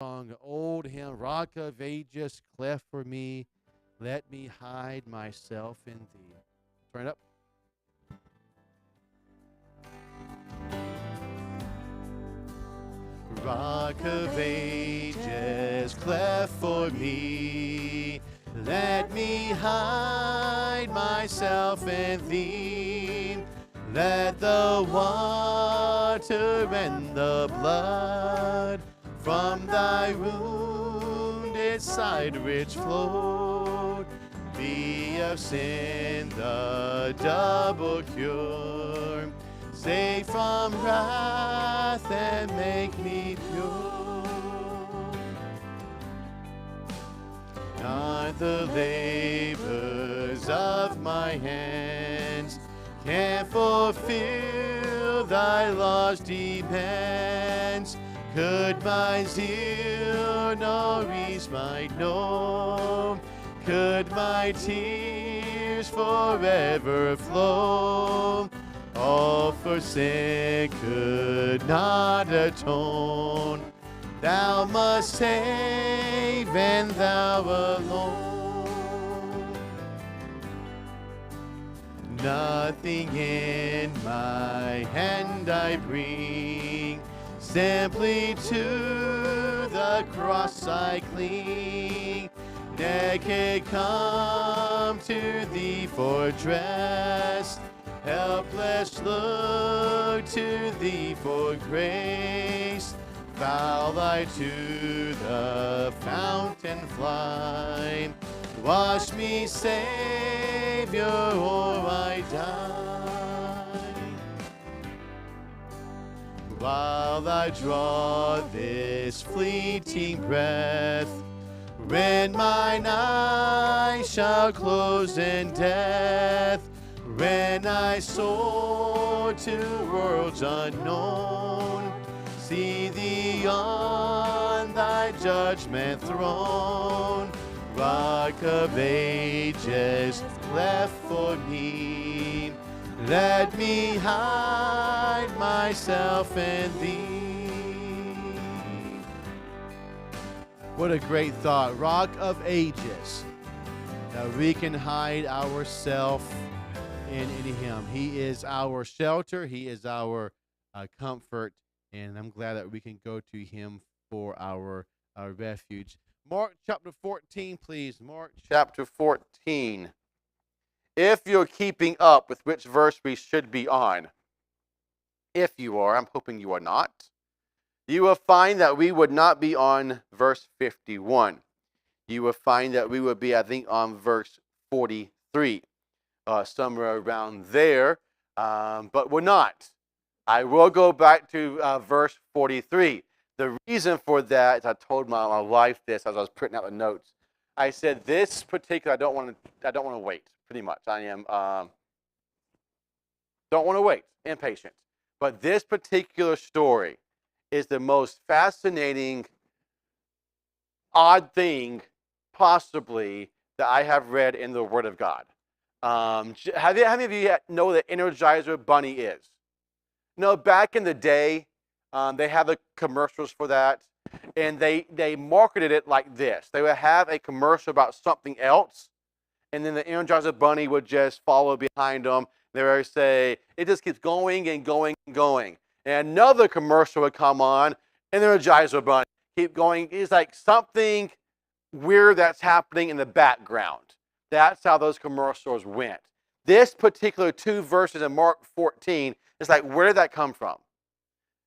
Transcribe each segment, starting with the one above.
song, old hymn, Rock of Ages, cleft for me, let me hide myself in thee. Turn it up. Rock of Ages, cleft for me, let me hide myself in thee. Let the water and the blood from thy wounded side which flowed be of sin the double cure. Save from wrath and make me pure. Not the labors of my hands can fulfill thy law's demands. Could my zeal no ease might know, could my tears forever flow, all for sin could not atone. Thou must save, and thou alone. Nothing in my hand I bring, simply to the cross I cling. Naked come to thee for dress, helpless look to thee for grace. Vow I to the fountain fly, wash me, Savior, or I die. While I draw this fleeting breath, when mine eyes shall close in death, when I soar to worlds unknown, see thee on thy judgment throne. Rock of Ages, cleft for me, let me hide myself in thee. What a great thought. Rock of Ages, that we can hide ourselves in him. He is our shelter. He is our comfort. And I'm glad that we can go to him for our refuge. Mark chapter 14, please. Mark chapter 14. If you're keeping up with which verse we should be on, if you are, I'm hoping you are not, you will find that we would not be on verse 51. You will find that we would be, I think, on verse 43, somewhere around there, but we're not. I will go back to verse 43. The reason for that is I told my wife this as I was printing out the notes. I said this particular I don't want to wait. Pretty much, I am don't want to wait, impatient. But this particular story is the most fascinating, odd thing possibly that I have read in the Word of God. How many of you know what the Energizer Bunny is? No, back in the day, they have the commercials for that, and they marketed it like this. They would have a commercial about something else, and then the Energizer Bunny would just follow behind them. They would say, it just keeps going and going and going. And another commercial would come on, and the Energizer Bunny keep going. It's like something weird that's happening in the background. That's how those commercials went. This particular two verses in Mark 14, it's like, where did that come from?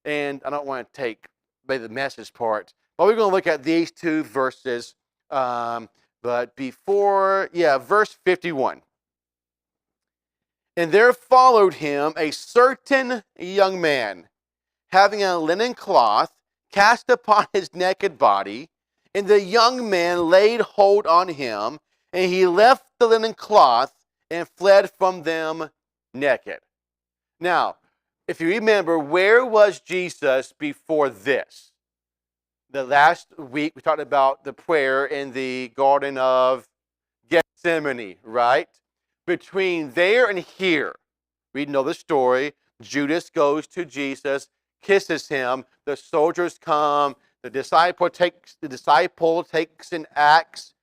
And I don't want to take maybe the message part, but we're going to look at these two verses. But before, verse 51. And there followed him a certain young man, having a linen cloth cast upon his naked body. And the young man laid hold on him, and he left the linen cloth and fled from them naked. Now, if you remember, where was Jesus before this? The last week, we talked about the prayer in the Garden of Gethsemane, right? Between there and here, we know the story. Judas goes to Jesus, kisses him. The soldiers come. The disciple takes an axe,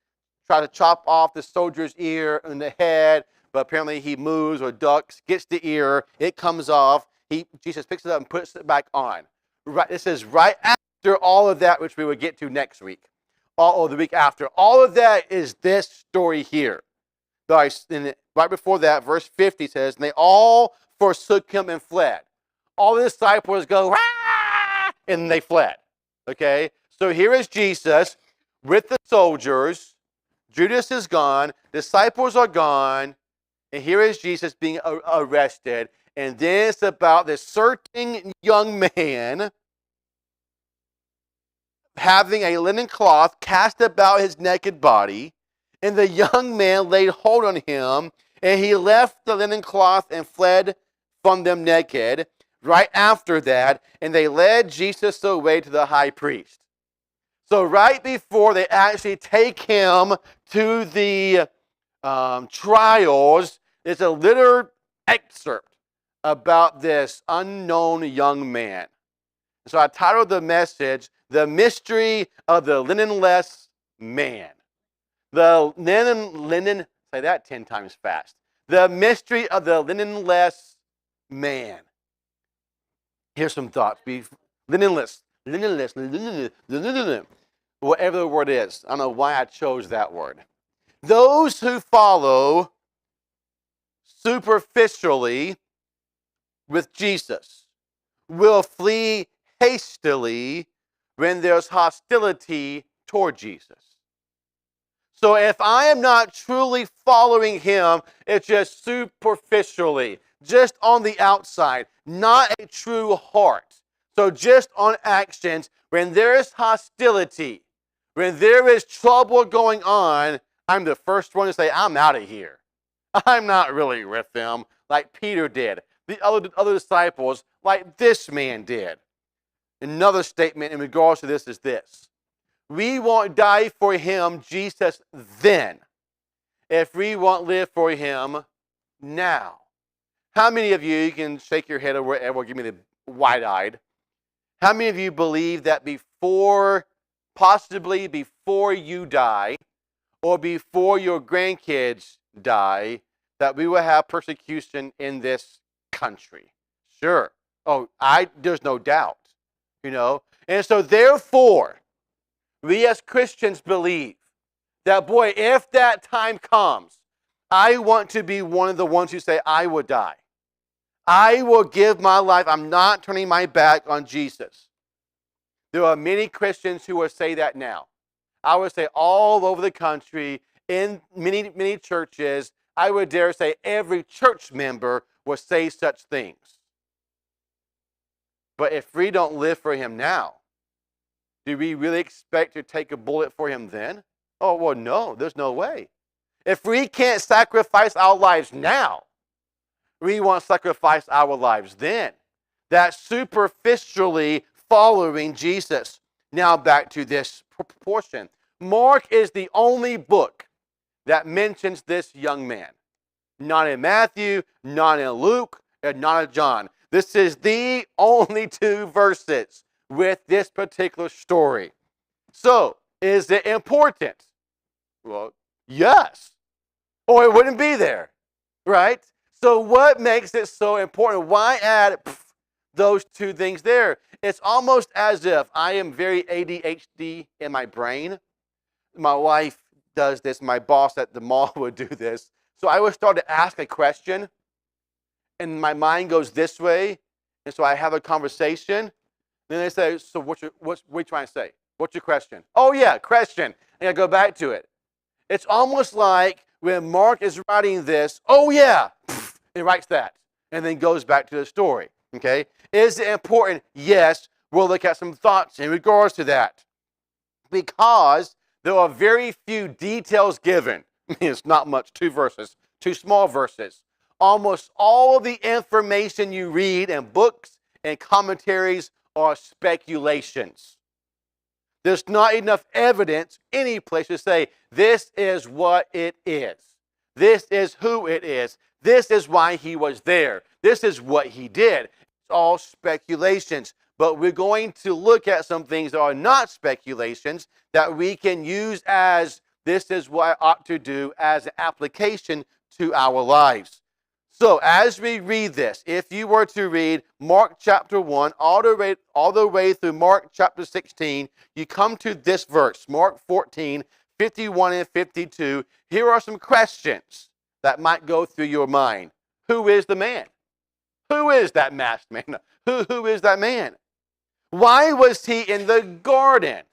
try to chop off the soldier's ear and the head, but apparently he moves or ducks, gets the ear, it comes off. Jesus picks it up and puts it back on. Right, this is right after all of that, which we will get to next week, or the week after. All of that is this story here. Right before that, verse 50 says, and they all forsook him and fled. All the disciples go, ah! And they fled. Okay? So here is Jesus with the soldiers. Judas is gone. Disciples are gone. And here is Jesus being arrested. And then it's about this certain young man having a linen cloth cast about his naked body. And the young man laid hold on him. And he left the linen cloth and fled from them naked. Right after that, and they led Jesus away to the high priest. So right before they actually take him to the trials, there's a little excerpt about this unknown young man. So I titled the message, The Mystery of the Linenless Man. Say that 10 times fast. The mystery of the linenless man. Here's some thoughts. Be linenless, whatever the word is. I don't know why I chose that word. Those who follow superficially with Jesus will flee hastily when there's hostility toward Jesus. So if I am not truly following him, it's just superficially, just on the outside, not a true heart. So just on actions, when there is hostility, when there is trouble going on, I'm the first one to say, I'm out of here. I'm not really with them like Peter did. The other disciples, like this man did. Another statement in regards to this is this. We won't die for him, Jesus, then, if we won't live for him now. How many of you can shake your head or whatever, give me the wide-eyed. How many of you believe that possibly before you die, or before your grandkids die, that we will have persecution in this country? Sure. There's no doubt, And so therefore, we as Christians believe that, boy, if that time comes, I want to be one of the ones who say, I will die. I will give my life. I'm not turning my back on Jesus. There are many Christians who will say that now. I would say all over the country, in many, many churches, I would dare say every church member will say such things. But if we don't live for him now, do we really expect to take a bullet for him then? Oh, well, no, there's no way. If we can't sacrifice our lives now, we won't sacrifice our lives then. That's superficially following Jesus. Now back to this portion. Mark is the only book that mentions this young man. Not in Matthew, not in Luke, and not in John. This is the only 2 verses with this particular story. So, is it important? Well, yes. Or it wouldn't be there, right? So what makes it so important? Why add those 2 things there? It's almost as if I am very ADHD in my brain. My wife does this. My boss at the mall would do this. So I would start to ask a question, and my mind goes this way, and so I have a conversation. Then they say, so what are you trying to say? What's your question? Oh, yeah, question. And I go back to it. It's almost like when Mark is writing this, oh, yeah, he writes that, and then goes back to the story, okay? Is it important? Yes. We'll look at some thoughts in regards to that. Because there are very few details given. It's not much, 2 verses, 2 small verses. Almost all of the information you read in books and commentaries are speculations. There's not enough evidence any place to say, this is what it is. This is who it is. This is why he was there. This is what he did. It's all speculations. but we're going to look at some things that are not speculations that we can use as this is what I ought to do as an application to our lives. So as we read this, if you were to read Mark chapter 1 all the way through Mark chapter 16, you come to this verse, Mark 14, 51 and 52. Here are some questions that might go through your mind. Who is the man? Who is that masked man? Who is that man? Why was he in the garden?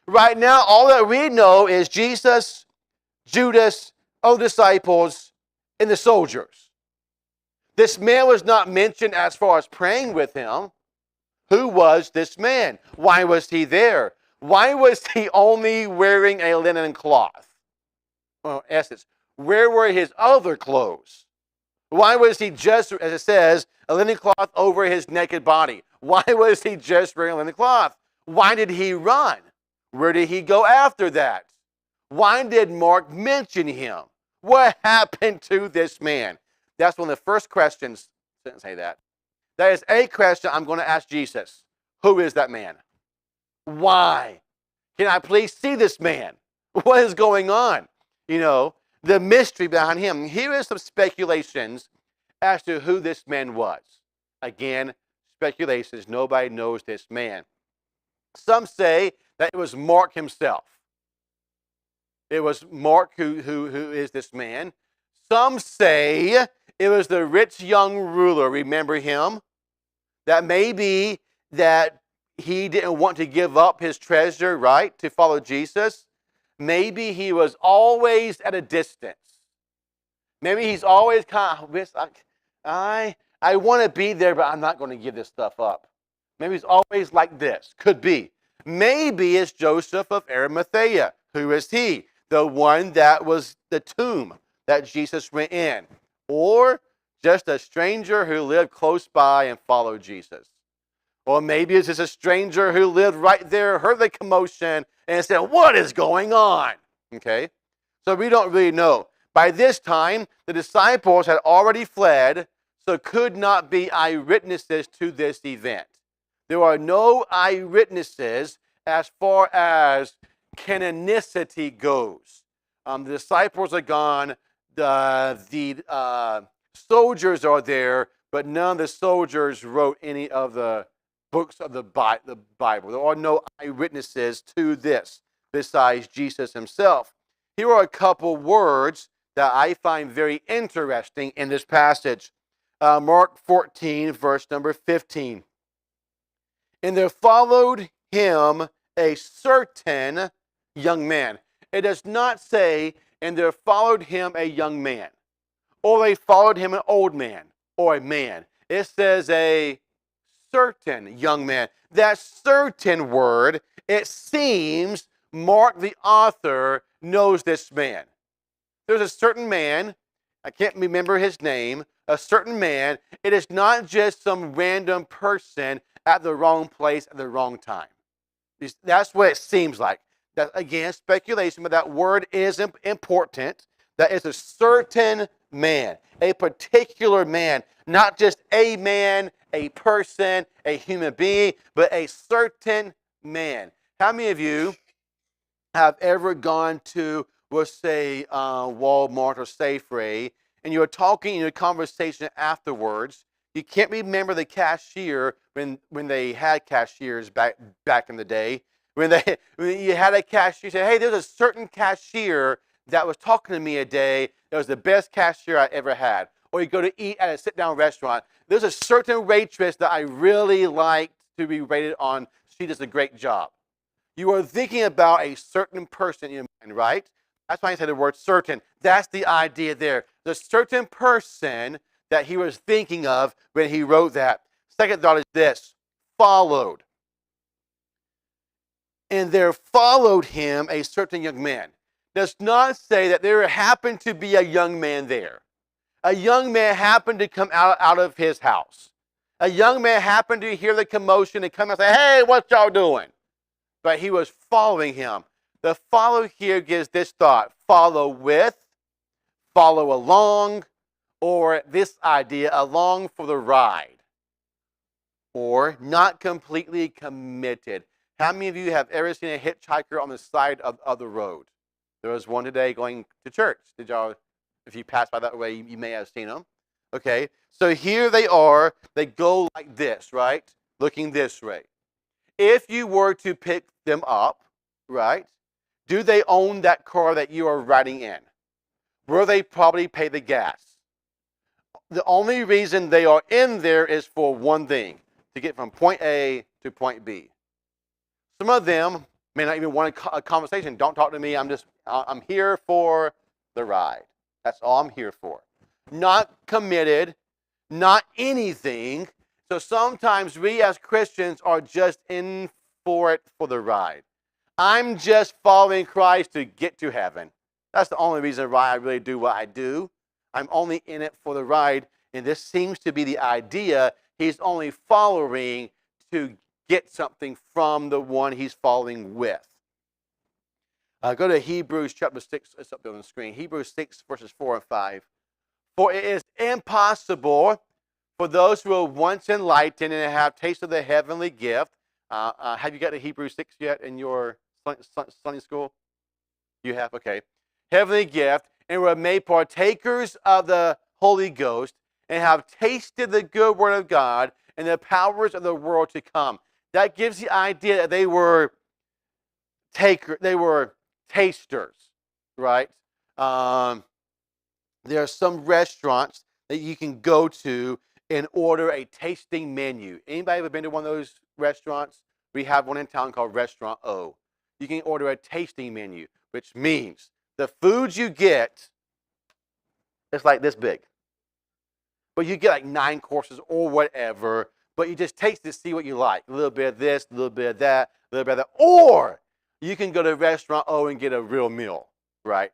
Right now, all that we know is Jesus, Judas, other disciples, and the soldiers. This man was not mentioned as far as praying with him. Who was this man? Why was he there? Why was he only wearing a linen cloth? Well, in essence, where were his other clothes? Why was he just, as it says, a linen cloth over his naked body? Why was he just wearing a linen cloth? Why did he run? Where did he go after that? Why did Mark mention him? What happened to this man? That's one of the first questions. Didn't say that. That is a question I'm going to ask Jesus. Who is that man? Why? Can I please see this man? What is going on? You know, the mystery behind him. Here is some speculations as to who this man was. Again, speculations. Nobody knows this man. Some say that it was Mark himself. It was Mark who is this man. Some say it was the rich young ruler. Remember him? That maybe that he didn't want to give up his treasure, right, to follow Jesus. Maybe he was always at a distance. Maybe he's always kind of, I want to be there, but I'm not going to give this stuff up. Maybe he's always like this. Could be. Maybe it's Joseph of Arimathea. Who is he? The one that was the tomb that Jesus went in. Or just a stranger who lived close by and followed Jesus. Or maybe it's just a stranger who lived right there, heard the commotion, and said, what is going on? Okay? So we don't really know. By this time, the disciples had already fled, so could not be eyewitnesses to this event. There are no eyewitnesses as far as canonicity goes. The disciples are gone. The soldiers are there, but none of the soldiers wrote any of the books of the Bible. There are no eyewitnesses to this besides Jesus himself. Here are a couple words that I find very interesting in this passage. Mark 14, verse number 15. And there followed him a certain young man. It does not say, and there followed him a young man, or they followed him an old man, or a man. It says a certain young man. That certain word, it seems Mark the author knows this man. There's a certain man, I can't remember his name, a certain man. It is not just some random person at the wrong place at the wrong time. That's what it seems like. That, again, speculation, but that word is important. That is a certain man, a particular man, not just a man, a person, a human being, but a certain man. How many of you have ever gone to, we'll say, Walmart or Safeway, and you're talking in your conversation afterwards? You can't remember the cashier when they had cashiers back in the day. When you had a cashier, you say, hey, there's a certain cashier that was talking to me a day. That was the best cashier I ever had. Or you go to eat at a sit-down restaurant. There's a certain waitress that I really like to be rated on. She does a great job. You are thinking about a certain person in your mind, right? That's why I said the word certain. That's the idea there. The certain person that he was thinking of when he wrote that. Second thought is this: followed. And there followed him a certain young man. Does not say that there happened to be a young man there. A young man happened to come out of his house. A young man happened to hear the commotion and come and say, hey, what y'all doing? But he was following him. The follow here gives this thought: follow with, follow along, or this idea, along for the ride. or not completely committed. How many of you have ever seen a hitchhiker on the side of the road? There was one today going to church. Did y'all, if you pass by that way, you may have seen them. Okay, so here they are. They go like this, right? Looking this way. If you were to pick them up, right, do they own that car that you are riding in? Will they probably pay the gas? The only reason they are in there is for one thing, to get from point A to point B. Some of them may not even want a conversation. Don't talk to me. I'm here for the ride. That's all I'm here for. Not committed, not anything. So sometimes we as Christians are just in for it for the ride. I'm just following Christ to get to heaven. That's the only reason why I really do what I do. I'm only in it for the ride, and this seems to be the idea. He's only following to get something from the one he's following with. Go to Hebrews chapter 6. It's up there on the screen. Hebrews 6, verses 4 and 5. For it is impossible for those who are once enlightened and have tasted the heavenly gift. Have you got to Hebrews 6 yet in your Sunday school? You have? Okay. Heavenly gift, and were made partakers of the Holy Ghost, and have tasted the good word of God and the powers of the world to come. That gives the idea that they were tasters, right? There are some restaurants that you can go to and order a tasting menu. Anybody ever been to one of those restaurants? We have one in town called Restaurant O. You can order a tasting menu, which means the foods you get, it's like this big. But you get like 9 courses or whatever, but you just taste to see what you like. A little bit of this, a little bit of that, a little bit of that. Or you can go to Restaurant O and get a real meal, right?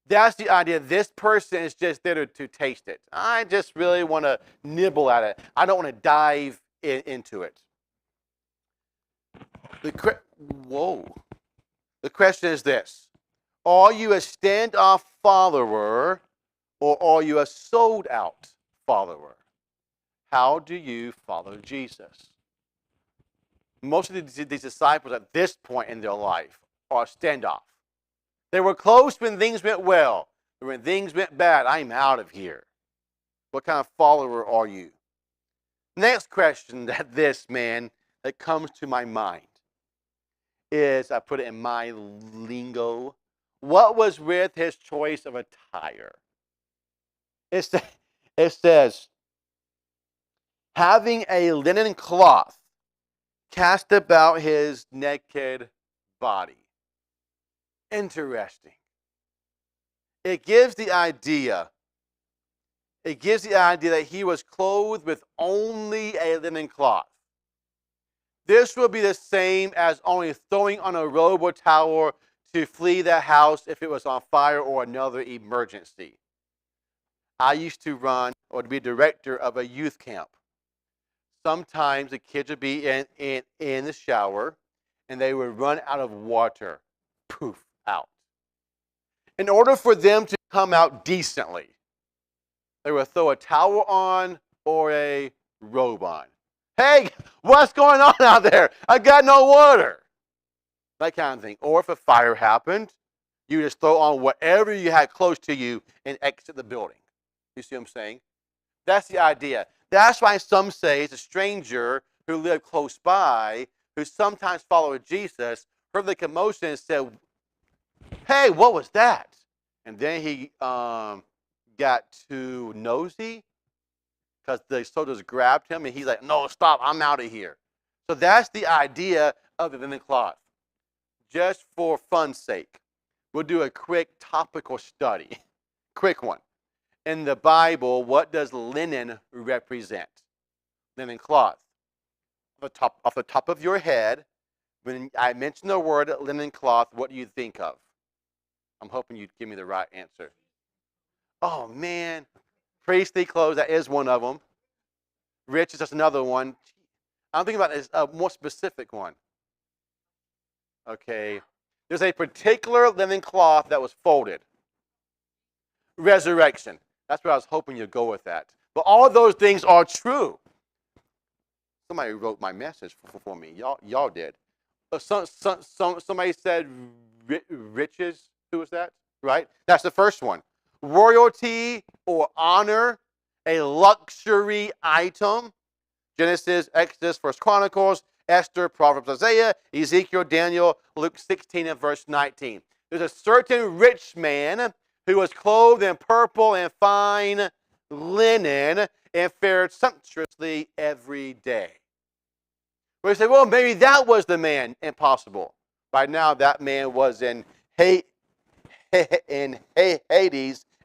That's the idea. This person is just there to taste it. I just really want to nibble at it. I don't want to dive into it. The question is this. Are you a standoff follower or are you a sold out follower? How do you follow Jesus? Most of these disciples at this point in their life are standoff. They were close when things went well. But when things went bad, I'm out of here. What kind of follower are you? Next question that comes to my mind is, I put it in my lingo, what was with his choice of attire? It says, having a linen cloth cast about his naked body. Interesting. It gives the idea that he was clothed with only a linen cloth. This would be the same as only throwing on a robe or towel to flee the house if it was on fire or another emergency. I used to run or to be director of a youth camp. Sometimes the kids would be in the shower and they would run out of water. Poof, out. In order for them to come out decently, they would throw a towel on or a robe on. Hey, what's going on out there? I got no water. That kind of thing. Or if a fire happened, you just throw on whatever you had close to you and exit the building. You see what I'm saying? That's the idea. That's why some say it's a stranger who lived close by, who sometimes followed Jesus, heard the commotion and said, hey, what was that? And then he got too nosy because the soldiers grabbed him and he's like, no, stop, I'm out of here. So that's the idea of the linen cloth. Just for fun's sake, we'll do a quick topical study. Quick one. In the Bible, what does linen represent? Linen cloth. Off the top of your head, when I mention the word linen cloth, what do you think of? I'm hoping you'd give me the right answer. Oh, man. Priestly clothes, that is one of them. Rich is just another one. I'm thinking about a more specific one. Okay. There's a particular linen cloth that was folded. Resurrection. That's where I was hoping you'd go with that. But all of those things are true. Somebody wrote my message for me. Y'all did. Somebody said riches. Who was that? Right? That's the first one. Royalty or honor, a luxury item. Genesis, Exodus, First Chronicles, Esther, Proverbs, Isaiah, Ezekiel, Daniel, Luke 16 and verse 19. There's a certain rich man who was clothed in purple and fine linen and fared sumptuously every day. We say, well, maybe that was the man. Impossible. By now, that man was in Hades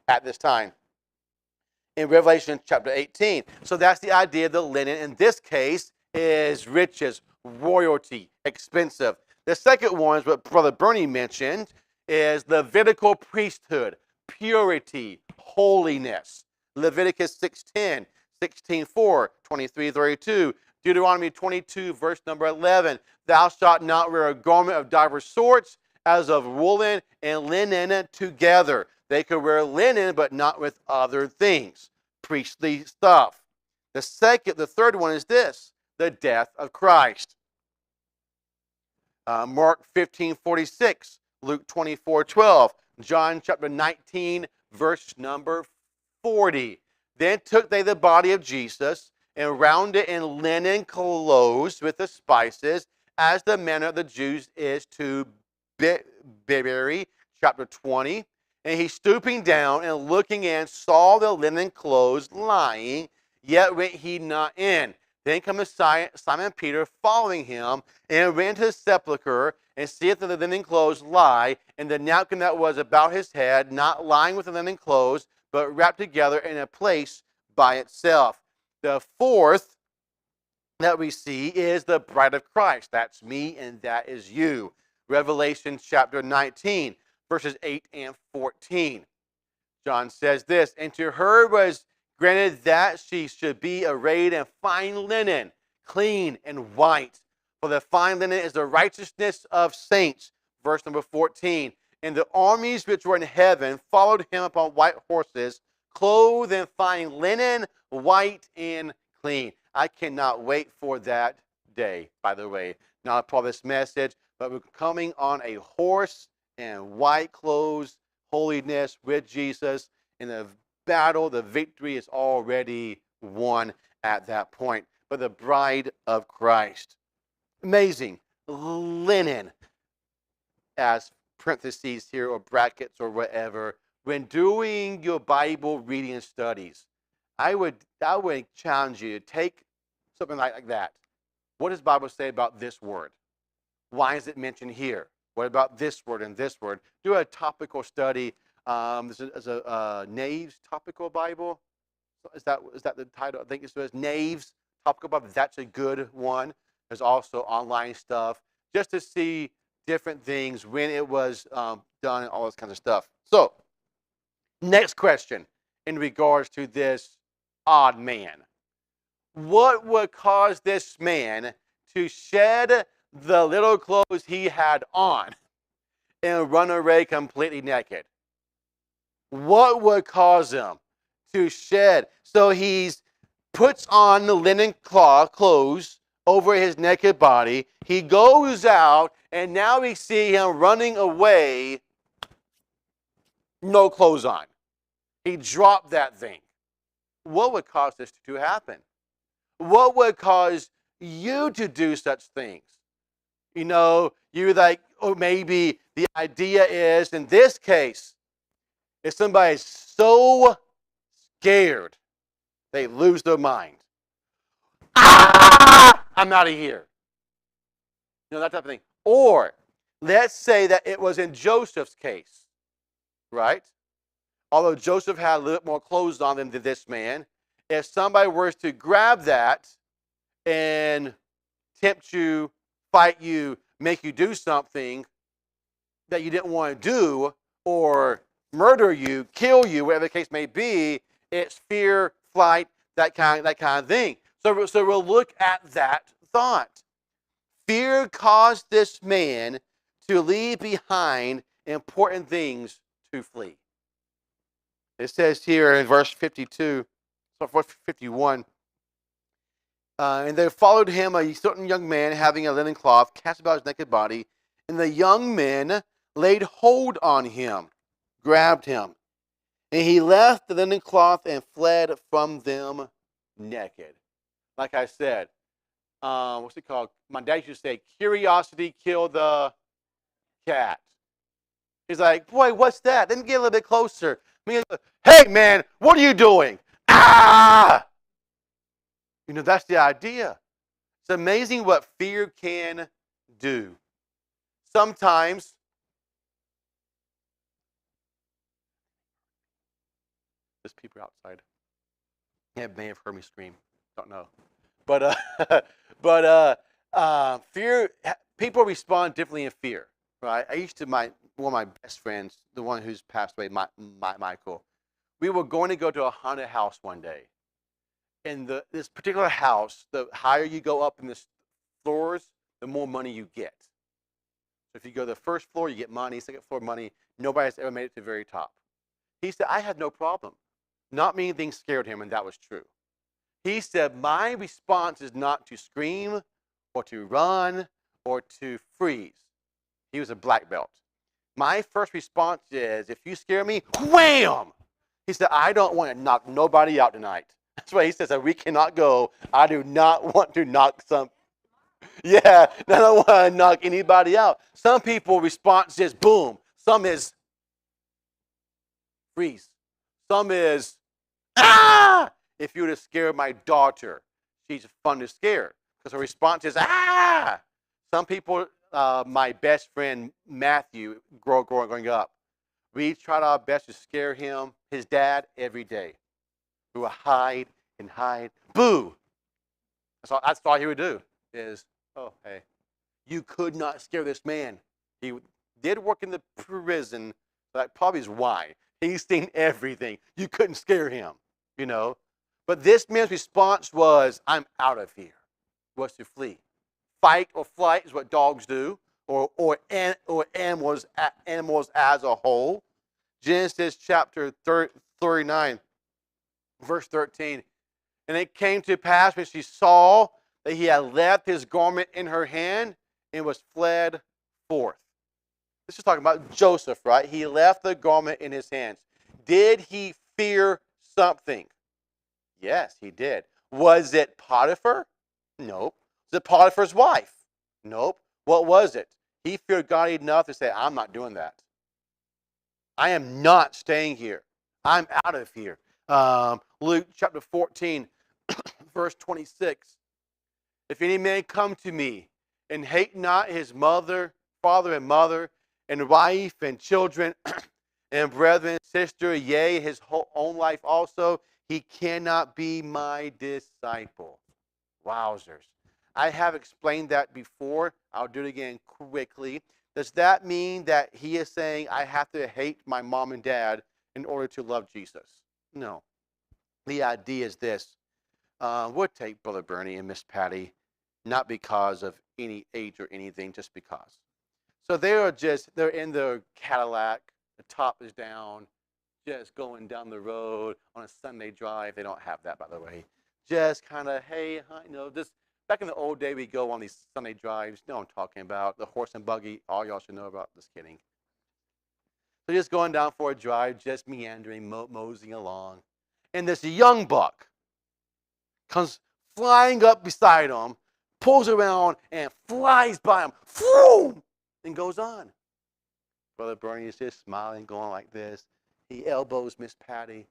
at this time. In Revelation chapter 18. So that's the idea of the linen in this case is riches, royalty, expensive. The second one is what Brother Bernie mentioned is Levitical priesthood, purity, holiness. Leviticus 6:10, 16:4, 23:32, Deuteronomy 22, verse number 11. Thou shalt not wear a garment of divers sorts, as of woolen and linen together. They could wear linen, but not with other things. Priestly stuff. The third one is this, the death of Christ. Mark 15:46, Luke 24:12, John chapter 19, verse number 40. Then took they the body of Jesus and round it in linen clothes with the spices, as the manner of the Jews is to bury. Chapter 20. And he stooping down and looking in saw the linen clothes lying, yet went he not in. Then cometh Simon Peter following him, and ran to the sepulchre, and seeth that the linen clothes lie, and the napkin that was about his head, not lying with the linen clothes, but wrapped together in a place by itself. The fourth that we see is the bride of Christ. That's me and that is you. Revelation chapter 19, verses 8 and 14. John says this, and to her was granted that she should be arrayed in fine linen, clean and white. For the fine linen is the righteousness of saints. Verse number 14. And the armies which were in heaven followed him upon white horses, clothed in fine linen, white and clean. I cannot wait for that day, by the way. Not part of this message, but we're coming on a horse and white clothes, holiness with Jesus. In the battle, the victory is already won at that point. But the bride of Christ. Amazing. Linen, as parentheses here or brackets or whatever. When doing your Bible reading and studies, I would challenge you to take something like that. What does the Bible say about this word? Why is it mentioned here? What about this word and this word? Do a topical study. This is a Nave's topical Bible. Is that the title? I think it says Nave's topical Bible. That's a good one. There's also online stuff just to see different things when it was done and all this kind of stuff. So, next question in regards to this odd man. What would cause this man to shed the little clothes he had on and run away completely naked? What would cause him to shed? So he puts on the linen clothes over his naked body. He goes out, and now we see him running away, no clothes on. He dropped that thing. What would cause this to happen? What would cause you to do such things? You know, you're like, or maybe the idea is, in this case, if somebody's so scared, they lose their mind. Ah! I'm out of here. You know, that type of thing. Or, let's say that it was in Joseph's case, right? Although Joseph had a little bit more clothes on than this man, if somebody were to grab that and tempt you, fight you, make you do something that you didn't want to do, or murder you, kill you, whatever the case may be, it's fear, flight, that kind of thing. So we'll look at that thought. Fear caused this man to leave behind important things to flee. It says here in verse 52, 51, And they followed him, a certain young man having a linen cloth cast about his naked body. And the young men laid hold on him, grabbed him. And he left the linen cloth and fled from them naked. Like I said, what's it called? My dad used to say, curiosity killed the cat. He's like, boy, what's that? Then get a little bit closer. Hey, man, what are you doing? Ah! That's the idea. It's amazing what fear can do. Sometimes, there's people outside. Yeah, may have heard me scream. Don't know. But fear. People respond differently in fear, right? I used to one of my best friends, the one who's passed away, Michael. We were going to go to a haunted house one day. In this particular house, the higher you go up in the floors, the more money you get. So if you go to the first floor, you get money. Second floor, money. Nobody has ever made it to the very top. He said, I had no problem. Not many things scared him, and that was true. He said, my response is not to scream or to run or to freeze. He was a black belt. My first response is, if you scare me, wham! He said, I don't want to knock nobody out tonight. That's why he says that we cannot go. I do not want to knock some. Yeah, I don't want to knock anybody out. Some people response is boom. Some is freeze. Some is ah. If you were to scare my daughter, she's fun to scare because her response is ah. Some people, my best friend Matthew, growing up, we tried our best to scare him, his dad, every day. We would hide and hide. Boo! That's all he would do is, oh, hey. You could not scare this man. He did work in the prison. That probably is why. He's seen everything. You couldn't scare him, But this man's response was, I'm out of here. Was to flee. Fight or flight is what dogs do, or animals as a whole. Genesis chapter 39. Verse 13, and it came to pass when she saw that he had left his garment in her hand and was fled forth. This is talking about Joseph, right? He left the garment in his hands. Did he fear something? Yes, he did. Was it Potiphar? Nope. Was it Potiphar's wife? Nope. What was it? He feared God enough to say, I'm not doing that. I am not staying here. I'm out of here. Luke chapter 14, verse 26. If any man come to me and hate not his father and mother, and wife and children, and brethren, sister, yea, his whole own life also, he cannot be my disciple. Wowzers. I have explained that before. I'll do it again quickly. Does that mean that he is saying I have to hate my mom and dad in order to love Jesus? No. The idea is this. We'll take Brother Bernie and Miss Patty, not because of any age or anything, just because. So they're in their Cadillac, the top is down, just going down the road on a Sunday drive. They don't have that, by the way. Just kind of, hey, just back in the old day, we go on these Sunday drives. You know what I'm talking about, the horse and buggy. All y'all should know about. Just kidding. So just going down for a drive, just meandering, moseying along. And this young buck comes flying up beside him, pulls around, and flies by him, boom, and goes on. Brother Bernie is just smiling, going like this. He elbows Miss Patty.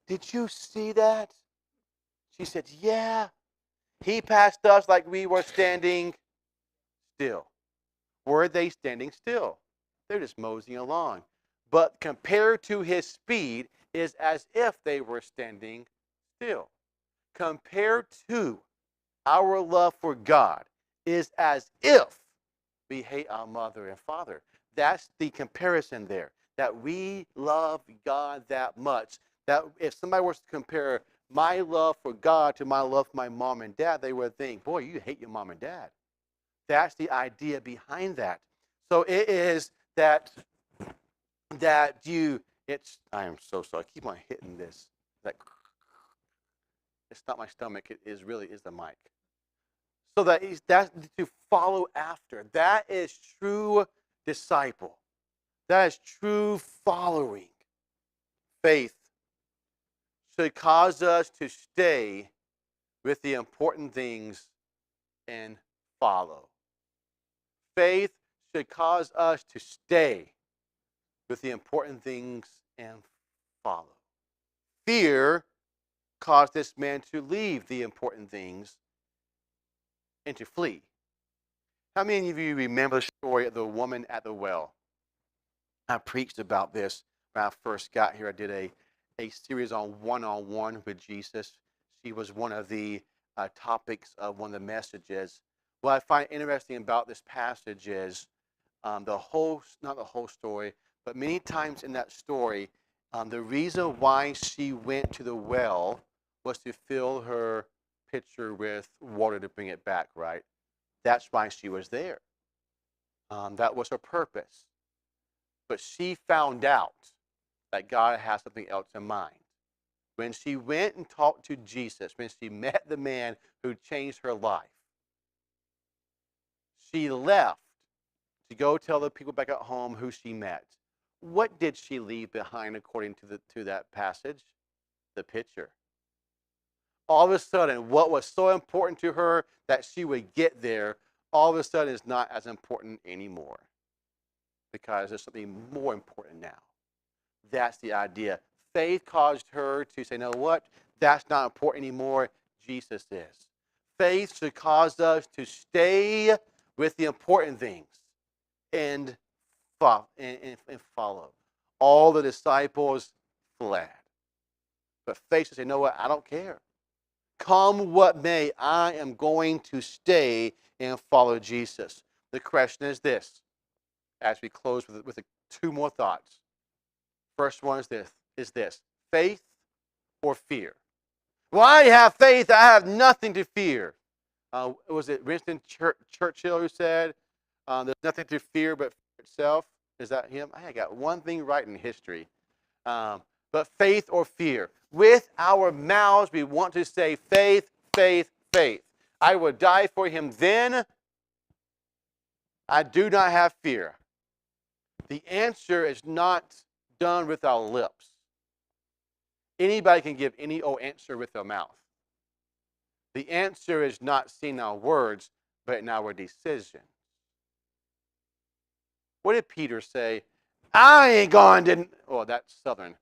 Did you see that? She said, yeah. He passed us like we were standing still. Were they standing still? They're just moseying along. But compared to his speed, is as if they were standing still. Compared to our love for God, is as if we hate our mother and father. That's the comparison there. That we love God that much. That if somebody was to compare my love for God to my love for my mom and dad, they would think, boy, you hate your mom and dad. That's the idea behind that. So it is that I am so sorry. I keep on hitting this. It's not my stomach. It really is the mic. So that's to follow after. That is true disciple. That is true following. Faith should cause us to stay with the important things and follow. Faith should cause us to stay with the important things and follow. Fear caused this man to leave the important things and to flee. How many of you remember the story of the woman at the well? I preached about this when I first got here. I did a series on one-on-one with Jesus. She was one of the topics of one of the messages. What I find interesting about this passage is not the whole story, but many times in that story, the reason why she went to the well was to fill her pitcher with water to bring it back, right? That's why she was there. That was her purpose. But she found out that God has something else in mind. When she went and talked to Jesus, when she met the man who changed her life, she left to go tell the people back at home who she met. What did she leave behind according to that passage? The pitcher. All of a sudden, what was so important to her that she would get there, all of a sudden is not as important anymore. Because there's something more important now. That's the idea. Faith caused her to say, "No, what? That's not important anymore. Jesus is." Faith should cause us to stay with the important things and follow. All the disciples fled. But faith should say, "No, what? I don't care. Come what may, I am going to stay and follow Jesus." The question is this, as we close with two more thoughts. First one is this: faith or fear? Well, I have faith. I have nothing to fear. Was it Winston Churchill who said, "There's nothing to fear but fear itself"? Is that him? I got one thing right in history. But faith or fear? With our mouths, we want to say faith, faith, faith. I would die for him then. I do not have fear. The answer is not done with our lips. Anybody can give any old answer with their mouth. The answer is not seen in our words, but in our decisions. What did Peter say? I ain't going to, oh, that's Southern.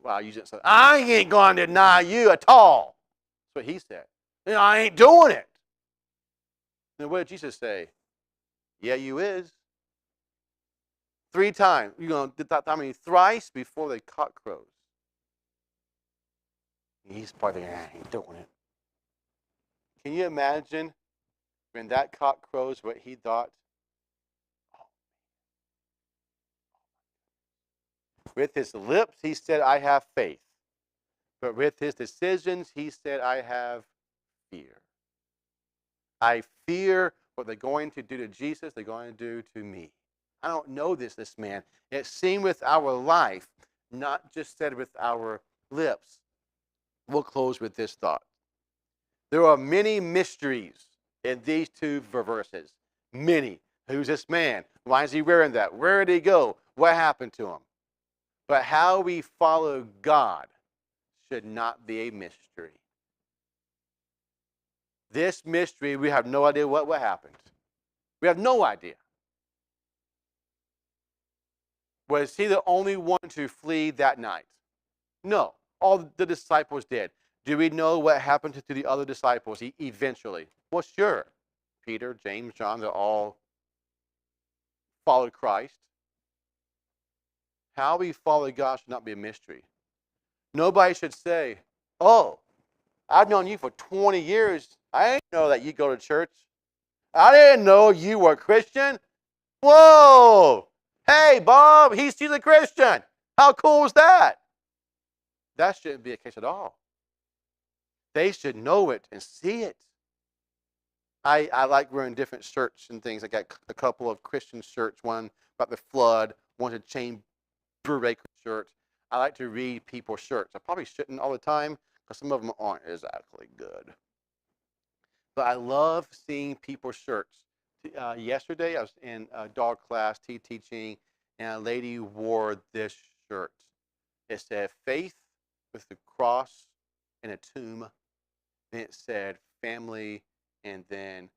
Wow, I use it Southern. I ain't going to deny you at all. That's what he said. I ain't doing it. Then what did Jesus say? Yeah, you is. 3 times. You're going to that time thrice before the cock crows. He's probably thinking, I ain't doing it. Can you imagine when that cock crows what he thought? With his lips, he said, I have faith. But with his decisions, he said, I have fear. I fear what they're going to do to Jesus, they're going to do to me. I don't know this man. It's seen with our life, not just said with our lips. We'll close with this thought. There are many mysteries in these 2 verses. Many. Who's this man? Why is he wearing that? Where did he go? What happened to him? But how we follow God should not be a mystery. This mystery, we have no idea what happened. We have no idea. Was he the only one to flee that night? No. All the disciples did. Do we know what happened to the other disciples eventually? Well, sure. Peter, James, John, they all followed Christ. How we follow God should not be a mystery. Nobody should say, oh, I've known you for 20 years. I didn't know that you go to church. I didn't know you were a Christian. Whoa! Hey, Bob, he's a Christian. How cool is that? That shouldn't be the case at all. They should know it and see it. I like wearing different shirts and things. I got a couple of Christian shirts, one about the flood, one a chain breaker shirt. I like to read people's shirts. I probably shouldn't all the time because some of them aren't exactly good. But I love seeing people's shirts. Yesterday, I was in a dog class teaching, and a lady wore this shirt. It said faith with the cross and a tomb. Then it said family, and then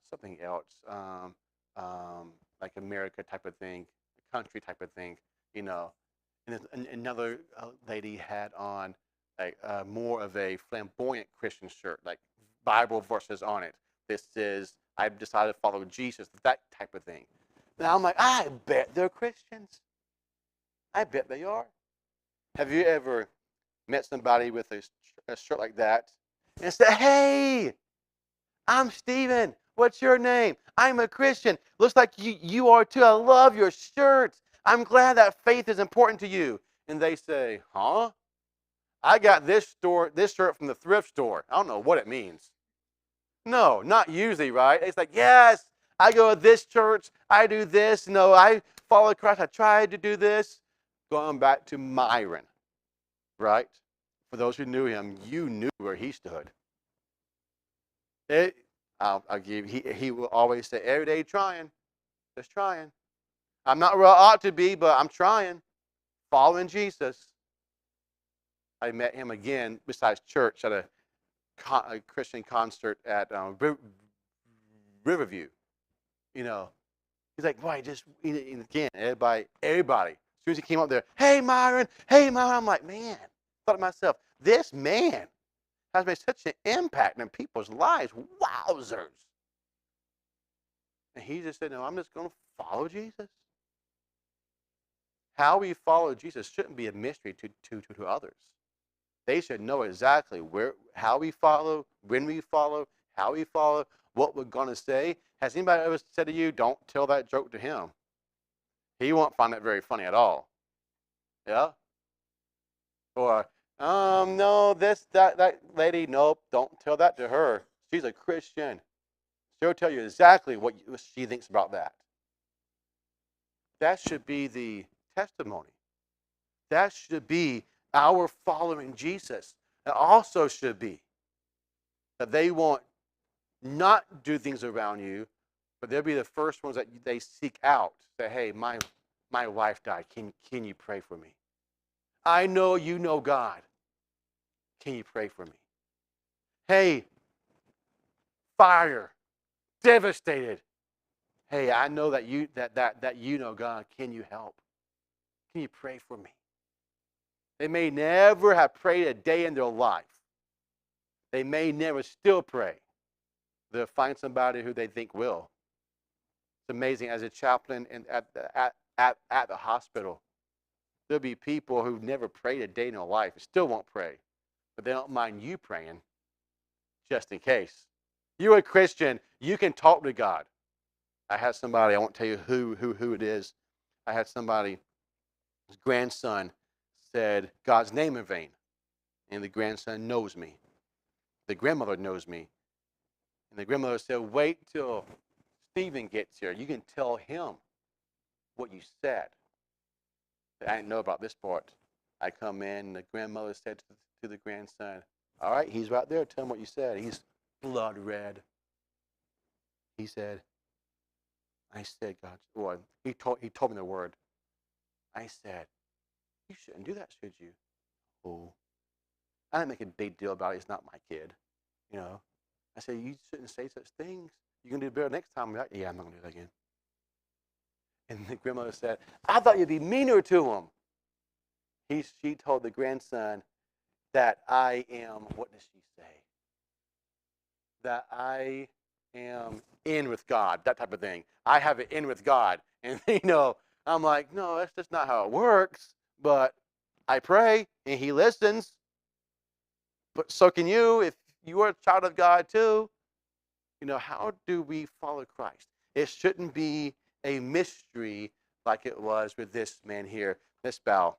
something else, like America type of thing, country type of thing, you know. And then another lady had on like more of a flamboyant Christian shirt, like Bible verses on it. This is, I've decided to follow Jesus, that type of thing. Now I'm like, I bet they're Christians. I bet they are. Have you ever met somebody with a shirt like that and said, hey, I'm Stephen. What's your name? I'm a Christian. Looks like you are too. I love your shirt. I'm glad that faith is important to you. And they say, huh? I got this shirt from the thrift store. I don't know what it means. No, not usually, right? It's like, yes, I go to this church. I do this. No, I follow Christ. I tried to do this. Going back to Myron, right? For those who knew him, you knew where he stood. I'll give. He will always say, every day trying, just trying. I'm not where I ought to be, but I'm trying, following Jesus. I met him again besides church at a Christian concert at Riverview. You know, he's like, boy, just and again, everybody. As soon as he came up there, hey Myron, hey Myron. I'm like, man, I thought to myself, this man has made such an impact in people's lives. Wowzers. And he just said, no, I'm just going to follow Jesus. How we follow Jesus shouldn't be a mystery to others. They should know exactly how we follow, when we follow, how we follow, what we're going to say. Has anybody ever said to you, don't tell that joke to him? He won't find that very funny at all. Yeah? Or, no, that lady, nope, don't tell that to her. She's a Christian. She'll tell you exactly what she thinks about that. That should be the testimony. That should be our following Jesus. It also should be that they won't not do things around you, but they'll be the first ones that they seek out. Say, hey, my wife died. Can you pray for me? I know you know God. Can you pray for me? Hey, fire, devastated. Hey, I know that you know God. Can you help? Can you pray for me? They may never have prayed a day in their life. They may never still pray. They'll find somebody who they think will. It's amazing. As a chaplain at the hospital, there'll be people who've never prayed a day in their life and still won't pray. But they don't mind you praying, just in case. You're a Christian. You can talk to God. I had somebody, I won't tell you who it is. I had somebody, his grandson said God's name in vain. And the grandson knows me. The grandmother knows me. And the grandmother said, wait till Stephen gets here. You can tell him what you said. I didn't know about this part. I come in, and the grandmother said to the grandson, all right, he's right there. Tell him what you said. He's blood red. He said, I said, God, well, he told me the word. I said, you shouldn't do that, should you? Oh, I didn't make a big deal about it. It's not my kid, you know. I said, you shouldn't say such things. You're going to do better next time. I'm like, yeah, I'm not going to do that again. And the grandmother said, I thought you'd be meaner to him. She told the grandson that I am, what does she say? That I am in with God, that type of thing. I have it in with God. And, you know, I'm like, no, that's just not how it works. But I pray, and he listens. But so can you, if you are a child of God too. You know, how do we follow Christ? It shouldn't be a mystery like it was with this man here. Let's bow.